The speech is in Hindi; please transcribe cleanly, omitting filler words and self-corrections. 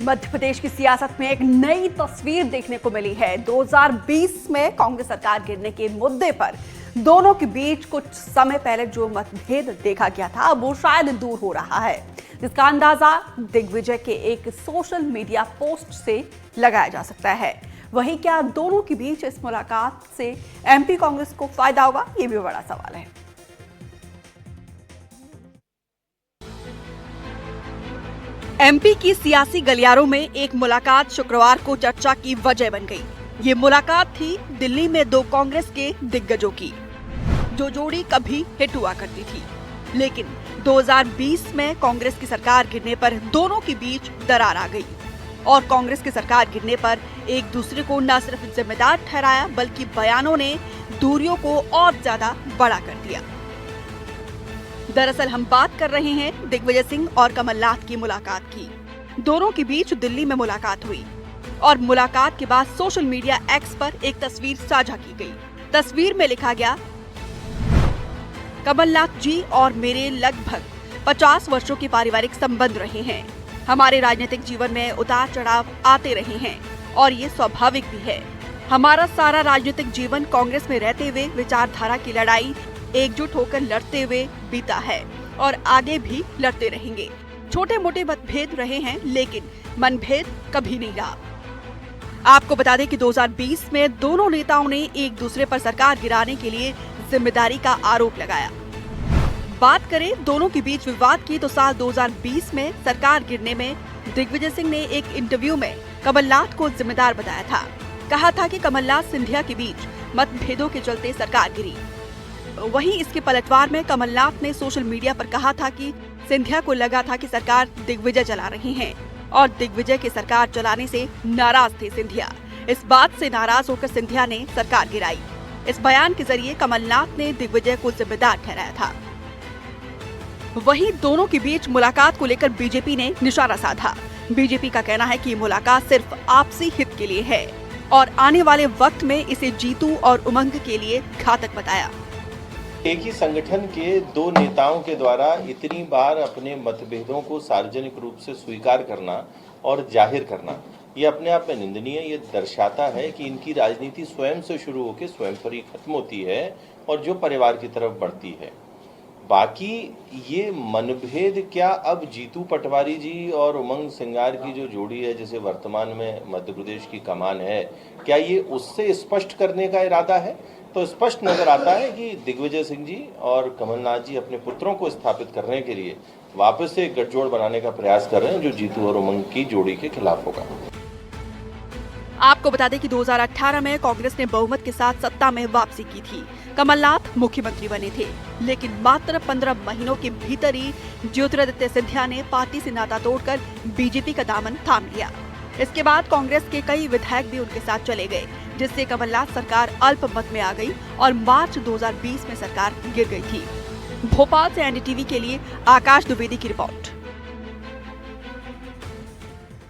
मध्य प्रदेश की सियासत में एक नई तस्वीर देखने को मिली है। 2020 में कांग्रेस सरकार गिरने के मुद्दे पर दोनों के बीच कुछ समय पहले जो मतभेद देखा गया था वो शायद दूर हो रहा है, जिसका अंदाजा दिग्विजय के एक सोशल मीडिया पोस्ट से लगाया जा सकता है। वहीं क्या दोनों के बीच इस मुलाकात से एमपी कांग्रेस को फायदा होगा, ये भी बड़ा सवाल है। एमपी की सियासी गलियारों में एक मुलाकात शुक्रवार को चर्चा की वजह बन गई। ये मुलाकात थी दिल्ली में दो कांग्रेस के दिग्गजों की, जो जोड़ी कभी हिट हुआ करती थी। लेकिन 2020 में कांग्रेस की सरकार गिरने पर दोनों के बीच दरार आ गई और कांग्रेस की सरकार गिरने पर एक दूसरे को न सिर्फ जिम्मेदार ठहराया, बल्कि बयानों ने दूरियों को और ज्यादा बड़ा कर दिया। दरअसल हम बात कर रहे हैं दिग्विजय सिंह और कमलनाथ की मुलाकात की। दोनों के बीच दिल्ली में मुलाकात हुई और मुलाकात के बाद सोशल मीडिया एक्स पर एक तस्वीर साझा की गई। तस्वीर में लिखा गया, कमलनाथ जी और मेरे लगभग 50 वर्षों के पारिवारिक संबंध रहे हैं। हमारे राजनीतिक जीवन में उतार चढ़ाव आते रहे हैं और ये स्वाभाविक भी है। हमारा सारा राजनीतिक जीवन कांग्रेस में रहते हुए विचारधारा की लड़ाई एकजुट होकर लड़ते हुए बीता है और आगे भी लड़ते रहेंगे। छोटे मोटे मतभेद रहे हैं, लेकिन मनभेद कभी नहीं रहा। आपको बता दें कि 2020 में दोनों नेताओं ने एक दूसरे पर सरकार गिराने के लिए जिम्मेदारी का आरोप लगाया। बात करें दोनों के बीच विवाद की तो साल 2020 में सरकार गिरने में दिग्विजय सिंह ने एक इंटरव्यू में कमलनाथ को जिम्मेदार बताया था। कहा था कि कमलनाथ सिंधिया के बीच मतभेदों के चलते सरकार गिरी। वहीं इसके पलटवार में कमलनाथ ने सोशल मीडिया पर कहा था कि सिंधिया को लगा था कि सरकार दिग्विजय चला रही हैं और दिग्विजय की सरकार चलाने से नाराज थे सिंधिया। इस बात से नाराज होकर सिंधिया ने सरकार गिराई। इस बयान के जरिए कमलनाथ ने दिग्विजय को जिम्मेदार ठहराया था। वहीं दोनों के बीच मुलाकात को लेकर बीजेपी ने निशाना साधा। बीजेपी का कहना है कि ये मुलाकात सिर्फ आपसी हित के लिए है और आने वाले वक्त में इसे जीतू और उमंग के लिए घातक बताया। एक ही संगठन के दो नेताओं के द्वारा इतनी बार अपने मतभेदों को सार्वजनिक रूप से स्वीकार करना और जाहिर करना, ये अपने आप में निंदनीय। ये दर्शाता है कि इनकी राजनीति स्वयं से शुरू होकर स्वयं पर ही खत्म होती है और जो परिवार की तरफ बढ़ती है। बाकी ये मनभेद क्या अब जीतू पटवारी जी और उमंग सिंगार की जो जोड़ी है, जैसे वर्तमान में मध्य प्रदेश की कमान है, क्या ये उससे स्पष्ट करने का इरादा है? तो स्पष्ट नजर आता है कि दिग्विजय सिंह जी और कमलनाथ जी अपने पुत्रों को स्थापित करने के लिए वापस से एक गठजोड़ बनाने का प्रयास कर रहे हैं, जो जीतू और उमंग की जोड़ी के खिलाफ होगा। आपको बता दें कि 2018 में कांग्रेस ने बहुमत के साथ सत्ता में वापसी की थी। कमलनाथ मुख्यमंत्री बने थे, लेकिन मात्र 15 महीनों के भीतर ही ज्योतिरादित्य सिंधिया ने पार्टी से नाता तोड़कर बीजेपी का दामन थाम लिया। इसके बाद कांग्रेस के कई विधायक भी उनके साथ चले गए, जिससे कमलनाथ सरकार अल्पमत में आ गई और मार्च 2020 में सरकार गिर गई थी। भोपाल से एनडीटीवी के लिए आकाश द्विवेदी की रिपोर्ट।